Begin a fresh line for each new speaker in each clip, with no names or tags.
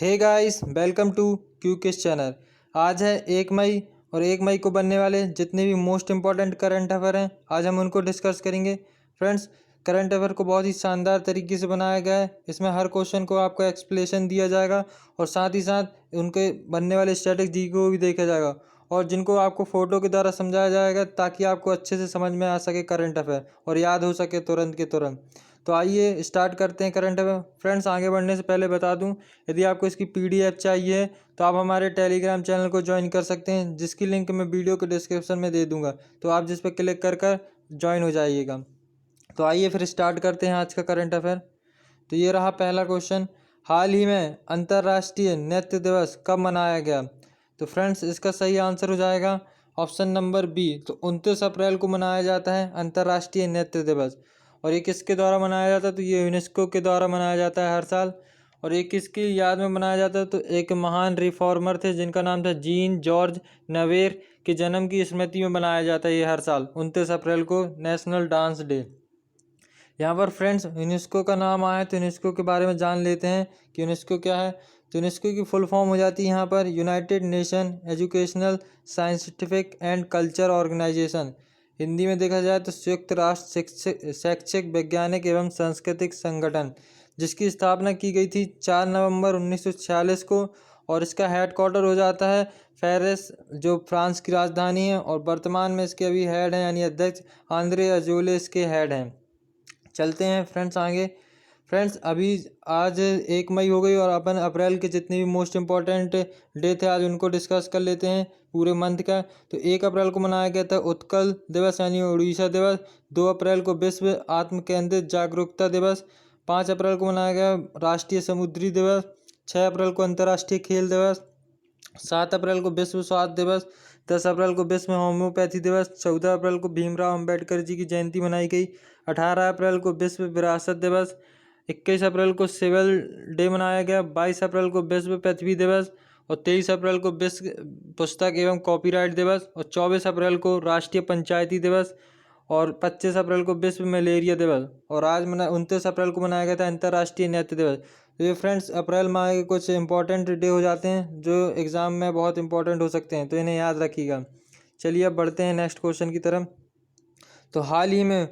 Hey guys, welcome to क्यू किस channel. आज है 1 मई और 1 मई को बनने वाले जितने भी मोस्ट इम्पॉर्टेंट करंट अफेयर हैं आज हम उनको डिस्कस करेंगे। फ्रेंड्स, करंट अफेयर को बहुत ही शानदार तरीके से बनाया गया है। इसमें हर क्वेश्चन को आपको एक्सप्लेनेशन दिया जाएगा और साथ ही साथ उनके बनने वाले स्ट्रेटेजी को भी देखा जाएगा और जिनको आपको फ़ोटो के द्वारा समझाया जाएगा ताकि आपको अच्छे से समझ में आ सके करंट अफेयर और याद हो सके तुरंत के तुरंत। तो आइए स्टार्ट करते हैं करंट अफेयर। फ्रेंड्स, आगे बढ़ने से पहले बता दूं, यदि आपको इसकी पीडीएफ चाहिए तो आप हमारे टेलीग्राम चैनल को ज्वाइन कर सकते हैं, जिसकी लिंक मैं वीडियो के डिस्क्रिप्शन में दे दूंगा। तो आप जिस पर क्लिक कर कर ज्वाइन हो जाइएगा। तो आइए फिर स्टार्ट करते हैं आज का करंट अफेयर। तो ये रहा पहला क्वेश्चन, हाल ही में अंतर्राष्ट्रीय नृत्य दिवस कब मनाया गया? तो फ्रेंड्स, इसका सही आंसर हो जाएगा ऑप्शन नंबर बी। तो 29 अप्रैल को मनाया जाता है अंतर्राष्ट्रीय नृत्य दिवस। और ये किसके द्वारा मनाया जाता है? तो ये यूनेस्को के द्वारा मनाया जाता है हर साल। और ये किसकी याद में मनाया जाता है? तो एक महान रिफॉर्मर थे जिनका नाम था जीन जॉर्ज नवेर के जन्म की स्मृति में मनाया जाता है ये हर साल 29 अप्रैल को नेशनल डांस डे। यहाँ पर फ्रेंड्स यूनेस्को का नाम आया है तो यूनेस्को के बारे में जान लेते हैं कि यूनेस्को क्या है। तो यूनेस्को की फुल फॉर्म हो जाती है यहाँ पर united nation educational scientific and culture organisation. Hindi में देखा जाए तो संयुक्त राष्ट्र शैक्षिक वैज्ञानिक एवं सांस्कृतिक संगठन, जिसकी स्थापना की गई थी 4 नवंबर 1946 को। और इसका हेडक्वार्टर हो जाता है पेरिस, जो फ्रांस की राजधानी है। और वर्तमान में इसके अभी हेड हैं यानी अध्यक्ष आंद्रे अजोले इसके हेड हैं। चलते हैं फ्रेंड्स आगे। फ्रेंड्स, अभी आज 1 मई हो गई और अपन अप्रैल के जितने भी मोस्ट इम्पॉर्टेंट डे थे आज उनको डिस्कस कर लेते हैं पूरे मंथ का। तो 1 अप्रैल को मनाया गया था उत्कल दिवस यानी उड़ीसा दिवस। 2 अप्रैल को विश्व आत्म केंद्रित जागरूकता दिवस। 5 अप्रैल को मनाया गया राष्ट्रीय समुद्री दिवस। 6 अप्रैल को अंतर्राष्ट्रीय खेल दिवस। 7 अप्रैल को विश्व स्वास्थ्य दिवस। 10 अप्रैल को विश्व होम्योपैथी दिवस। 14 अप्रैल को भीमराव अंबेडकर जी की जयंती मनाई गई। 18 अप्रैल को विश्व विरासत दिवस। 21 अप्रैल को सिविल डे मनाया गया। 22 अप्रैल को विश्व पृथ्वी दिवस। और 23 अप्रैल को विश्व पुस्तक एवं कॉपीराइट दिवस। और 24 अप्रैल को राष्ट्रीय पंचायती दिवस। और 25 अप्रैल को विश्व मलेरिया दिवस। और आज 29 अप्रैल को मनाया गया था अंतर्राष्ट्रीय नृत्य दिवस। तो ये फ्रेंड्स अप्रैल माह के कुछ इंपॉर्टेंट डे हो जाते हैं जो एग्ज़ाम में बहुत इंपॉर्टेंट हो सकते हैं, तो इन्हें याद रखिएगा। चलिए अब बढ़ते हैं नेक्स्ट क्वेश्चन की तरफ। तो हाल ही में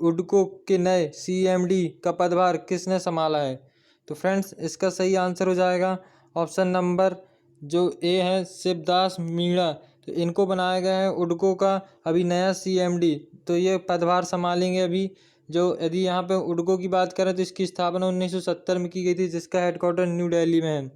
उडको के नए सीएमडी का पदभार किसने संभाला है? तो फ्रेंड्स, इसका सही आंसर हो जाएगा ऑप्शन नंबर जो ए है शिवदास मीणा। तो इनको बनाया गया है उडको का अभी नया सीएमडी। तो ये पदभार संभालेंगे अभी। जो यदि यहाँ पे उडको की बात करें तो इसकी स्थापना 1970 में की गई थी, जिसका हेडक्वार्टर न्यू दिल्ली में है।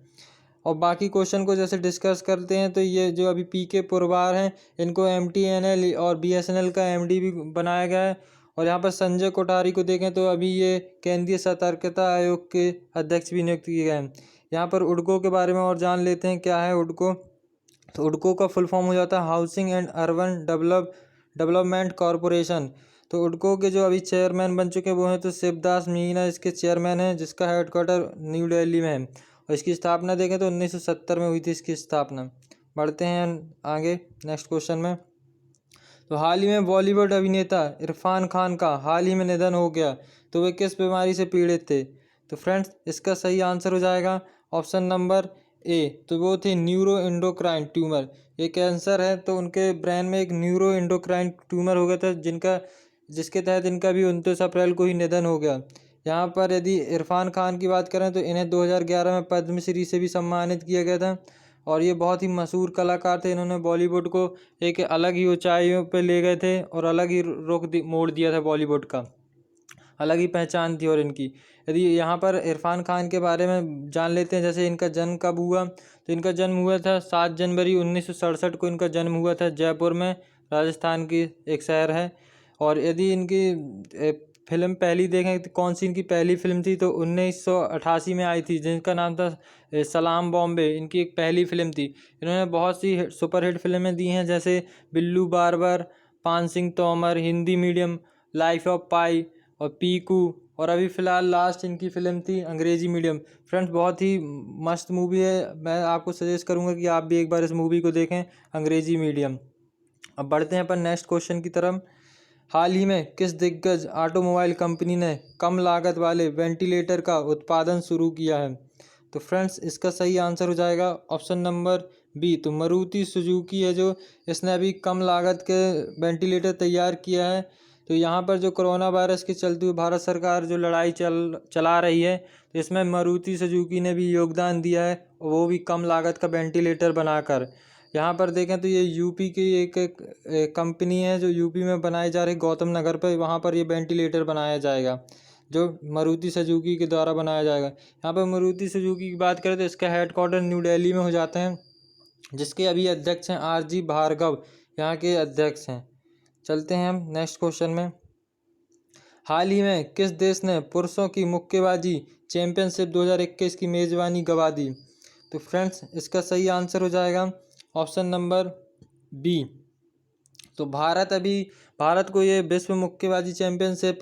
और बाकी क्वेश्चन को जैसे डिस्कस करते हैं तो ये जो अभी पीके पुरवार हैं इनको एमटीएनएल और बीएसएनएल का एमडी भी बनाया गया है। और यहाँ पर संजय कोठारी को देखें तो अभी ये केंद्रीय सतर्कता आयोग के अध्यक्ष भी नियुक्त किए गए हैं। यहाँ पर उडको के बारे में और जान लेते हैं क्या है उडको। तो उडको का फुल फॉर्म हो जाता है housing and urban development corporation. तो उडको के जो अभी चेयरमैन बन चुके हैं वो हैं तो शिवदास मीना इसके चेयरमैन हैं, जिसका हेडक्वार्टर न्यू दिल्ली में है। और इसकी स्थापना देखें तो 1970 में हुई थी इसकी स्थापना। बढ़ते हैं आगे नेक्स्ट क्वेश्चन में। तो हाल ही में बॉलीवुड अभिनेता इरफान खान का हाल ही में निधन हो गया, तो वे किस बीमारी से पीड़ित थे? तो फ्रेंड्स, इसका सही आंसर हो जाएगा ऑप्शन नंबर ए। तो वो थे न्यूरो एंडोक्राइन ट्यूमर। ये कैंसर है, तो उनके ब्रेन में एक न्यूरो एंडोक्राइन ट्यूमर हो गया था जिसके तहत इनका भी 29 अप्रैल को ही निधन हो गया। यहाँ पर यदि इरफान खान की बात करें तो इन्हें 2011 में पद्मश्री से भी सम्मानित किया गया था। और ये बहुत ही मशहूर कलाकार थे, इन्होंने बॉलीवुड को एक अलग ही ऊंचाइयों पे ले गए थे और अलग ही मोड़ दिया था बॉलीवुड का, अलग ही पहचान थी और इनकी। यदि यहाँ पर इरफान खान के बारे में जान लेते हैं, जैसे इनका जन्म कब हुआ। तो इनका जन्म हुआ था 7 जनवरी 1967 को इनका जन्म हुआ था जयपुर में, राजस्थान की एक शहर है। और यदि इनकी फिल्म पहली देखें तो कौन सी इनकी पहली फिल्म थी, तो 1988 में आई थी, जिनका नाम था सलाम बॉम्बे। इनकी एक पहली फिल्म थी। इन्होंने बहुत सी सुपरहिट फिल्में दी हैं, जैसे Billu Barber, Paan Singh Tomar, Hindi Medium, Life of Pi और पीकू। और अभी फ़िलहाल लास्ट इनकी फ़िल्म थी अंग्रेज़ी मीडियम। फ्रेंड्स, बहुत ही मस्त मूवी है, मैं आपको सजेस्ट करूंगा कि आप भी एक बार इस मूवी को देखें, अंग्रेज़ी मीडियम। अब बढ़ते हैं अपन नेक्स्ट क्वेश्चन की तरफ। हाल ही में किस दिग्गज ऑटोमोबाइल कंपनी ने कम लागत वाले वेंटिलेटर का उत्पादन शुरू किया है? तो फ्रेंड्स इसका सही आंसर हो जाएगा ऑप्शन नंबर बी। तो मारुति सुजुकी है जो, इसने अभी कम लागत के वेंटिलेटर तैयार किया है। तो यहाँ पर जो कोरोना वायरस के चलते हुए भारत सरकार जो लड़ाई चला रही है, तो इसमें मारुति सुजुकी ने भी योगदान दिया है, वो भी कम लागत का वेंटिलेटर बनाकर। यहाँ पर देखें तो ये यूपी की एक कंपनी है जो यूपी में बनाई जा रही, गौतम नगर पर, वहाँ पर ये वेंटिलेटर बनाया जाएगा जो मारुति सुजुकी के द्वारा बनाया जाएगा। यहाँ पर मारुति सुजुकी की बात करें तो इसका हेडक्वार्टर न्यू दिल्ली में हो जाते हैं, जिसके अभी अध्यक्ष हैं आर.जी. भार्गव, यहाँ के अध्यक्ष हैं। चलते हैं हम नेक्स्ट क्वेश्चन में। हाल ही में किस देश ने पुरुषों की मुक्केबाजी चैंपियनशिप 2021 की मेजबानी गंवा दी? तो फ्रेंड्स इसका सही आंसर हो जाएगा ऑप्शन नंबर बी। तो भारत को ये विश्व मुक्केबाजी चैंपियनशिप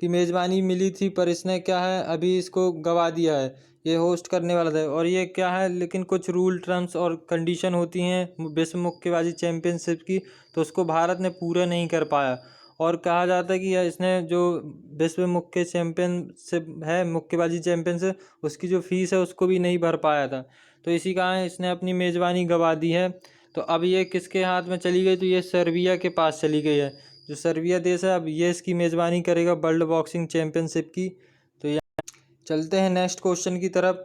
की मेज़बानी मिली थी, पर इसने क्या है अभी इसको गंवा दिया है। ये होस्ट करने वाला था, और ये क्या है, लेकिन कुछ रूल टर्म्स और कंडीशन होती हैं विश्व मुक्केबाजी चैंपियनशिप की, तो उसको भारत ने पूरा नहीं कर पाया। और कहा जाता है कि इसने जो विश्व मुक्के चैंपियनशिप है, मुक्केबाजी चैंपियनशिप, उसकी जो फीस है उसको भी नहीं भर पाया था। तो इसी कारण इसने अपनी मेज़बानी गंवा दी है। तो अब ये किसके हाथ में चली गई? तो ये सर्बिया के पास चली गई है। जो सर्बिया देश है अब ये इसकी मेज़बानी करेगा वर्ल्ड बॉक्सिंग चैंपियनशिप की। तो चलते हैं नेक्स्ट क्वेश्चन की तरफ।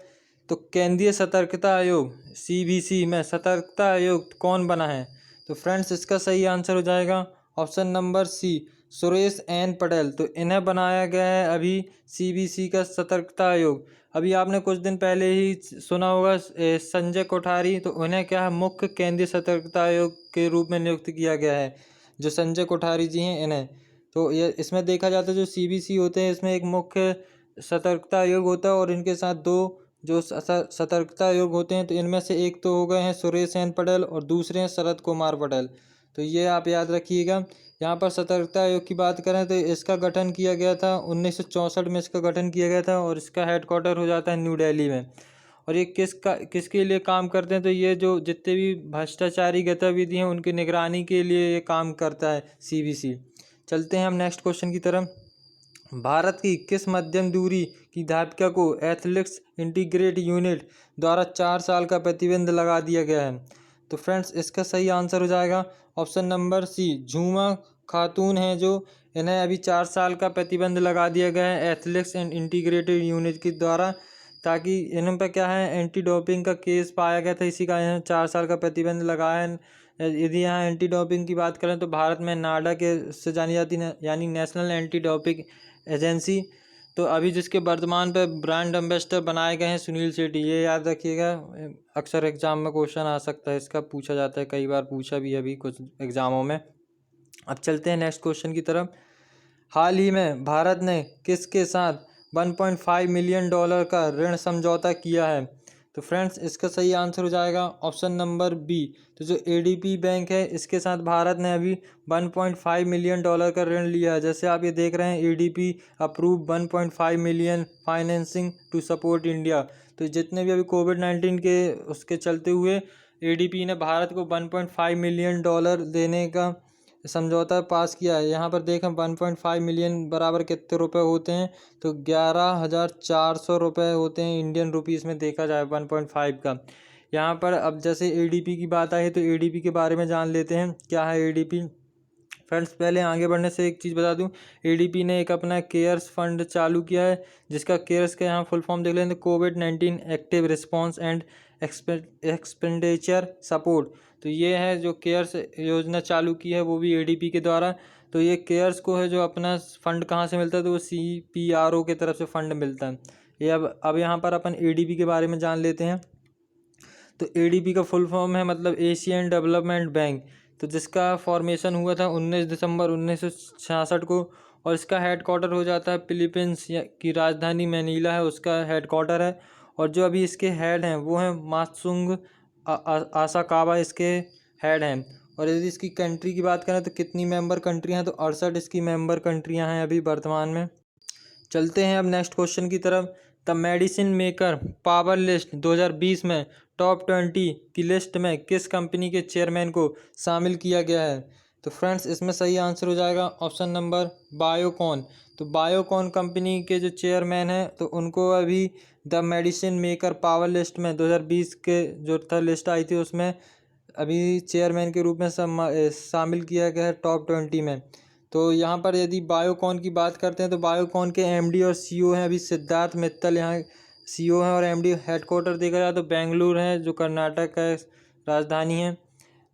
तो केंद्रीय सतर्कता आयोग CBC में सतर्कता आयुक्त कौन बना है? तो फ्रेंड्स इसका सही आंसर हो जाएगा option number C, Suresh N Patel. तो इन्हें बनाया गया है अभी CBC का सतर्कता आयोग। अभी आपने कुछ दिन पहले ही सुना होगा संजय कोठारी, तो उन्हें क्या है मुख्य केंद्रीय सतर्कता आयोग के रूप में नियुक्त किया गया है, जो संजय कोठारी जी हैं इन्हें। तो ये इसमें देखा जाता है जो CBC होते हैं इसमें एक मुख्य सतर्कता आयोग होता है, और इनके साथ दो जो सतर्कता आयोग होते हैं, तो इनमें से एक तो हो गए हैं सुरेश एन पटेल और दूसरे हैं शरद कुमार पटेल। तो ये आप याद रखिएगा। यहाँ पर सतर्कता आयोग की बात करें तो इसका गठन किया गया था 1964 में, इसका गठन किया गया था, और इसका हेडक्वार्टर हो जाता है न्यू दिल्ली में। और ये किसके लिए काम करते हैं? तो ये जो जितने भी भ्रष्टाचारी गतिविधि हैं उनकी निगरानी के लिए ये काम करता है CBC। चलते हैं हम नेक्स्ट क्वेश्चन की तरफ। भारत की किस मध्यम दूरी की धाविका को एथलेटिक्स इंटीग्रेट यूनिट द्वारा 4 साल का प्रतिबंध लगा दिया गया है? तो फ्रेंड्स इसका सही आंसर हो जाएगा ऑप्शन नंबर सी, झूमा खातून है जो, इन्हें अभी 4 साल का प्रतिबंध लगा दिया गया है एथलेटिक्स एंड इंटीग्रेटेड यूनिट के द्वारा, ताकि इन पर क्या है एंटी डोपिंग का केस पाया गया था, इसी का यहाँ 4 साल का प्रतिबंध लगाया है। यदि यहाँ एंटी डोपिंग की बात करें तो भारत में नाडा के से जानी जाती है, यानी नेशनल एंटी डोपिंग एजेंसी। तो अभी जिसके वर्तमान पे ब्रांड एम्बेसडर बनाए गए हैं सुनील शेट्टी, ये याद रखिएगा, अक्सर एग्जाम में क्वेश्चन आ सकता है इसका, पूछा जाता है, कई बार पूछा भी अभी कुछ एग्जामों में। अब चलते हैं नेक्स्ट क्वेश्चन की तरफ। हाल ही में भारत ने किसके साथ 1.5 मिलियन डॉलर का ऋण समझौता किया है? तो फ्रेंड्स इसका सही आंसर हो जाएगा ऑप्शन नंबर बी। तो जो ADB बैंक है इसके साथ भारत ने अभी 1.5 मिलियन डॉलर का ऋण लिया है। जैसे आप ये देख रहे हैं ADB approve 1.5 million financing to support India. तो जितने भी अभी कोविड-19 के उसके चलते हुए ADB ने भारत को 1.5 मिलियन डॉलर देने का समझौता पास किया है। यहाँ पर देखें 1.5 मिलियन बराबर कितने रुपए होते हैं? तो 11,400 रुपये होते हैं इंडियन रुपीज़ में देखा जाए 1.5 का। यहाँ पर अब जैसे ADB की बात आई तो ADB के बारे में जान लेते हैं क्या है ADB। फ्रेंड्स पहले आगे बढ़ने से एक चीज़ बता दूं, ADB ने एक अपना केयर्स फंड चालू किया है, जिसका केयर्स का यहाँ फुल फॉर्म देख लेते हैं, कोविड-19 active response and expenditure support. तो ये है जो केयर्स योजना चालू की है वो भी ADB के द्वारा। तो ये केयर्स को है जो अपना फंड कहाँ से मिलता है? तो वो CPRO के तरफ से फंड मिलता है। ये अब यहाँ पर अपन ADB के बारे में जान लेते हैं। तो ADB का फुल फॉर्म है मतलब एशियन डेवलपमेंट बैंक, तो जिसका फॉर्मेशन हुआ था 19 दिसंबर 1966 को, और इसका हेडक्वार्टर हो जाता है फिलीपींस की राजधानी मैनीला है, उसका हेडक्वार्टर है। और जो अभी इसके हेड हैं वो हैं मात्सुंग आसाकावा, इसके हेड हैं। और यदि इसकी कंट्री की बात करें तो कितनी मेंबर कंट्रियां हैं? तो 68 इसकी मेंबर कंट्रियां हैं अभी वर्तमान में। चलते हैं अब नेक्स्ट क्वेश्चन की तरफ। The medicine maker power list 2020 में टॉप 20 की लिस्ट में किस कंपनी के चेयरमैन को शामिल किया गया है? तो फ्रेंड्स इसमें सही आंसर हो जाएगा ऑप्शन नंबर बायोकॉन। तो बायोकॉन कंपनी के जो चेयरमैन हैं तो उनको अभी the medicine maker power list में 2020 के जो था लिस्ट आई थी उसमें अभी चेयरमैन के रूप में शामिल किया गया है टॉप 20 में। तो यहाँ पर यदि बायोकॉन की बात करते हैं तो बायोकॉन के एमडी और सीईओ हैं अभी सिद्धार्थ मित्तल, यहाँ सीईओ हैं, और एमडी हेडक्वार्टर देखा जाए तो बेंगलुरु है जो कर्नाटक का राजधानी है।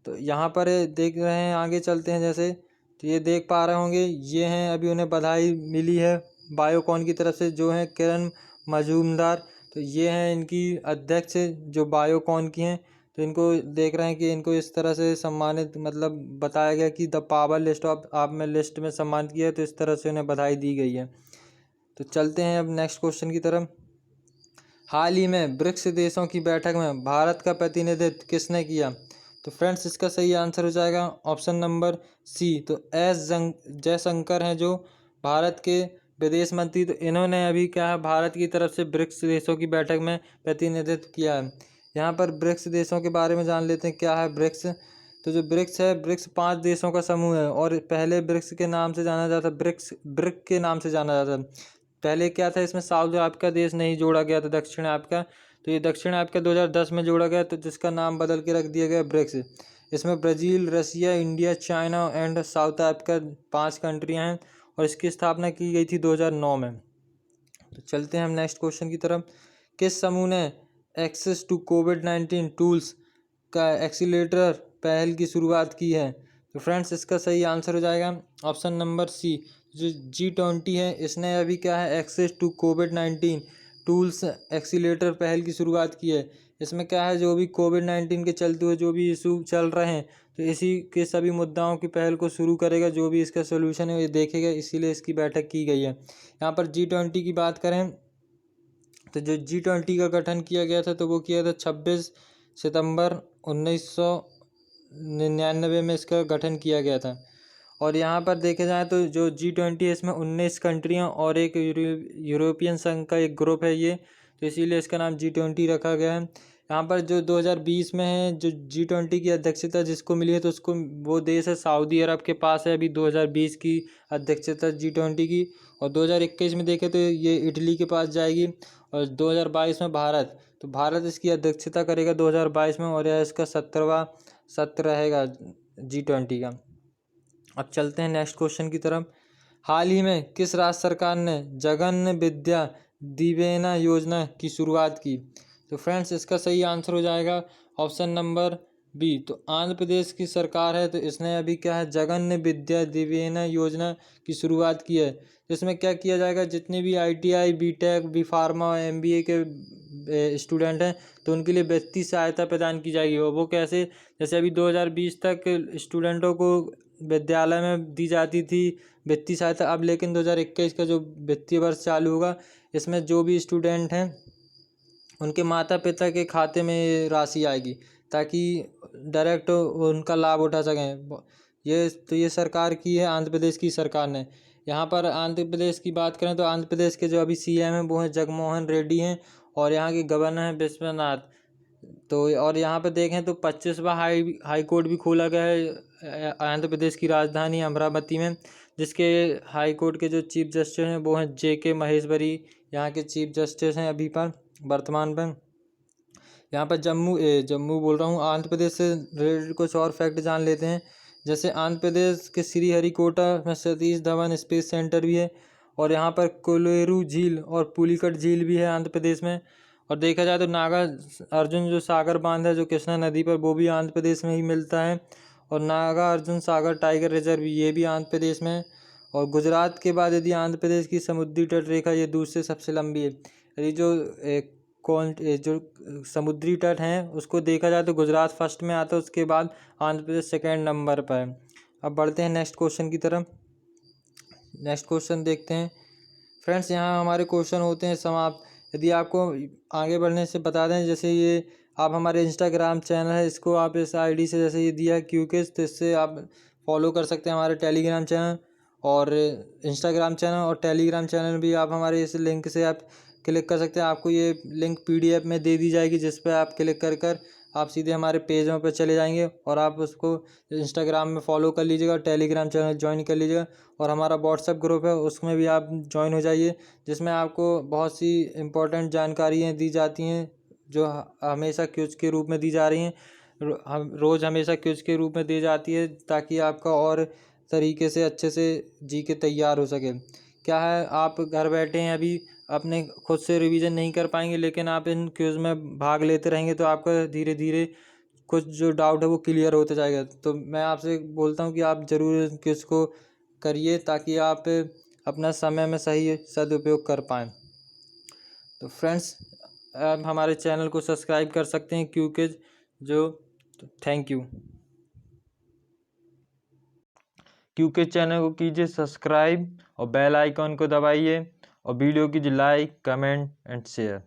तो यहाँ पर देख रहे हैं, आगे चलते हैं जैसे, तो ये देख पा रहे होंगे, ये हैं अभी उन्हें बधाई मिली है बायोकॉन की तरफ से, जो हैं किरण मजूमदार। तो ये हैं इनकी अध्यक्ष जो बायोकॉन की हैं। तो इनको देख रहे हैं कि इनको इस तरह से सम्मानित, मतलब बताया गया कि द पावर लिस्ट ऑफ आप में लिस्ट में सम्मानित किया है, तो इस तरह से उन्हें बधाई दी गई है। तो चलते हैं अब नेक्स्ट क्वेश्चन की तरफ। हाल ही में ब्रिक्स देशों की बैठक में भारत का प्रतिनिधित्व किसने किया? तो फ्रेंड्स इसका सही आंसर हो जाएगा ऑप्शन नंबर सी। तो एस जयशंकर हैं जो भारत के विदेश मंत्री। तो इन्होंने अभी क्या है, भारत की तरफ से ब्रिक्स देशों की बैठक में प्रतिनिधित्व किया है। यहाँ पर ब्रिक्स देशों के बारे में जान लेते हैं क्या है ब्रिक्स। तो जो ब्रिक्स है, ब्रिक्स 5 देशों का समूह है, और पहले ब्रिक्स के नाम से जाना जाता, ब्रिक के नाम से जाना जाता। पहले क्या था, इसमें साउथ अफ्रीका देश नहीं जोड़ा गया था, दक्षिण अफ्रीका। तो ये दक्षिण अफ्रीका 2010 में जोड़ा गया, तो जिसका नाम बदल के रख दिया गया ब्रिक्स। इसमें Brazil, Russia, India, China and South Africa 5 कंट्रियां हैं, और इसकी स्थापना की गई थी 2009 में। तो चलते हैं हम नेक्स्ट क्वेश्चन की तरफ। किस समूह ने एक्सेस टू कोविड-19 टूल्स का एक्सीलेटर पहल की शुरुआत की है? तो फ्रेंड्स इसका सही आंसर हो जाएगा ऑप्शन नंबर सी। जो G20 है, इसने अभी क्या है, एक्सेस टू कोविड-19 टूल्स एक्सीलेटर पहल की शुरुआत की है। इसमें क्या है, जो भी कोविड-19 के चलते हुए जो भी इशू चल रहे हैं, तो इसी के सभी मुद्दाओं की पहल को शुरू करेगा, जो भी इसका सोल्यूशन है ये देखेगा, इसीलिए इसकी बैठक की गई है। यहाँ पर G20 की बात करें तो जो G20 का गठन किया गया था, तो वो किया था 26 सितंबर 1999 में इसका गठन किया गया था। और यहाँ पर देखे जाए तो जो G20 है, इसमें 19 कंट्रियाँ और एक यूरोपियन संघ का एक ग्रुप है ये, तो इसीलिए इसका नाम G20 रखा गया है। यहाँ पर जो 2020 में है, जो G20 की अध्यक्षता जिसको मिली है, तो उसको वो देश है सऊदी अरब के पास है अभी 2020 की अध्यक्षता G20 की। और 2021 में देखें तो ये इटली के पास जाएगी, और 2022 में भारत, तो भारत इसकी अध्यक्षता करेगा 2022 में, और यह इसका 17वां सत्र रहेगा G20 का। अब चलते हैं नेक्स्ट क्वेश्चन की तरफ। हाल ही में किस राज्य सरकार ने जगन विद्या दिवेना योजना की शुरुआत की? तो फ्रेंड्स इसका सही आंसर हो जाएगा ऑप्शन नंबर बी। तो आंध्र प्रदेश की सरकार है, तो इसने अभी क्या है, जगन विद्या दिवेना योजना की शुरुआत की है। तो इसमें क्या किया जाएगा, जितने भी ITI, BTech, B.Pharma, MBA के स्टूडेंट हैं, तो उनके लिए वित्तीय सहायता प्रदान की जाएगी। और वो कैसे, जैसे अभी 2020 तक स्टूडेंटों को विद्यालय में दी जाती थी वित्तीय सहायता, अब लेकिन 2021 का जो वित्तीय वर्ष चालू होगा, इसमें जो भी स्टूडेंट हैं उनके माता पिता के खाते में ये राशि आएगी, ताकि डायरेक्ट उनका लाभ उठा सकें। ये सरकार की है, आंध्र प्रदेश की सरकार ने। यहाँ पर आंध्र प्रदेश की बात करें तो आंध्र प्रदेश के जो अभी CM हैं वो हैं जगनमोहन रेड्डी हैं, और यहाँ के गवर्नर हैं विश्वनाथ। तो और यहाँ पे देखें तो 25वां हाई कोर्ट भी खोला गया है आंध्र प्रदेश की राजधानी अमरावती में, जिसके हाई कोर्ट के जो चीफ जस्टिस हैं वो हैं JK महेश्वरी, यहाँ के चीफ जस्टिस हैं अभी पर वर्तमान पर। यहाँ पर जम्मू बोल रहा हूँ, आंध्र प्रदेश से रिलेटेड कुछ और फैक्ट जान लेते हैं। जैसे आंध्र प्रदेश के श्रीहरिकोटा में सतीश धवन स्पेस सेंटर भी है, और यहाँ पर कोलेरू झील और पुलिकट झील भी है आंध्र प्रदेश में। और देखा जाए तो नागा अर्जुन जो सागर बांध है जो कृष्णा नदी पर, वो भी आंध्र प्रदेश में ही मिलता है। और नागा अर्जुन सागर टाइगर रिजर्व ये भी आंध्र प्रदेश में है। और गुजरात के बाद यदि आंध्र प्रदेश की समुद्री तट रेखा ये दूसरी सबसे लंबी है। यदि जो समुद्री तट हैं उसको देखा जाए तो गुजरात फर्स्ट में आता है, उसके बाद आंध्र प्रदेश सेकेंड नंबर पर है। अब बढ़ते हैं नेक्स्ट क्वेश्चन की तरफ। नेक्स्ट क्वेश्चन देखते हैं फ्रेंड्स। यहाँ हमारे क्वेश्चन होते हैं समाप्त। यदि आपको आगे बढ़ने से बता दें, जैसे ये आप हमारे इंस्टाग्राम चैनल है, इसको आप इस ID से जैसे ये दिया क्यूकिज, तो इससे आप फॉलो कर सकते हैं हमारे टेलीग्राम चैनल और इंस्टाग्राम चैनल, और टेलीग्राम चैनल भी आप हमारे इस लिंक से आप क्लिक कर सकते हैं। आपको ये लिंक PDF में दे दी जाएगी, जिस पर आप क्लिक कर आप सीधे हमारे पेजों पर चले जाएंगे और आप उसको इंस्टाग्राम में फॉलो कर लीजिएगा, टेलीग्राम चैनल ज्वाइन कर लीजिएगा और हमारा व्हाट्सएप ग्रुप है उसमें भी आप ज्वाइन हो जाइए, जिसमें आपको बहुत सी इम्पोर्टेंट जानकारियाँ दी जाती हैं जो हमेशा क्विज के रूप में दी जा रही हैं। हम रोज़ हमेशा क्विज के रूप में दी जाती है ताकि आपका और तरीके से अच्छे से जी के तैयार हो सके। क्या है, आप घर बैठे हैं अभी अपने खुद से रिवीजन नहीं कर पाएंगे, लेकिन आप इन क्विज में भाग लेते रहेंगे तो आपका धीरे धीरे कुछ जो डाउट है वो क्लियर होता जाएगा। तो मैं आपसे बोलता हूँ कि आप ज़रूर इस क्विज को करिए ताकि आप अपना समय में सही सदुपयोग कर पाएँ। तो फ्रेंड्स, आप हमारे चैनल को सब्सक्राइब कर सकते हैं क्योंकि थैंक यू। क्योंकि चैनल को कीजिए सब्सक्राइब और बेल आइकॉन को दबाइए और वीडियो कीजिए लाइक, कमेंट एंड शेयर।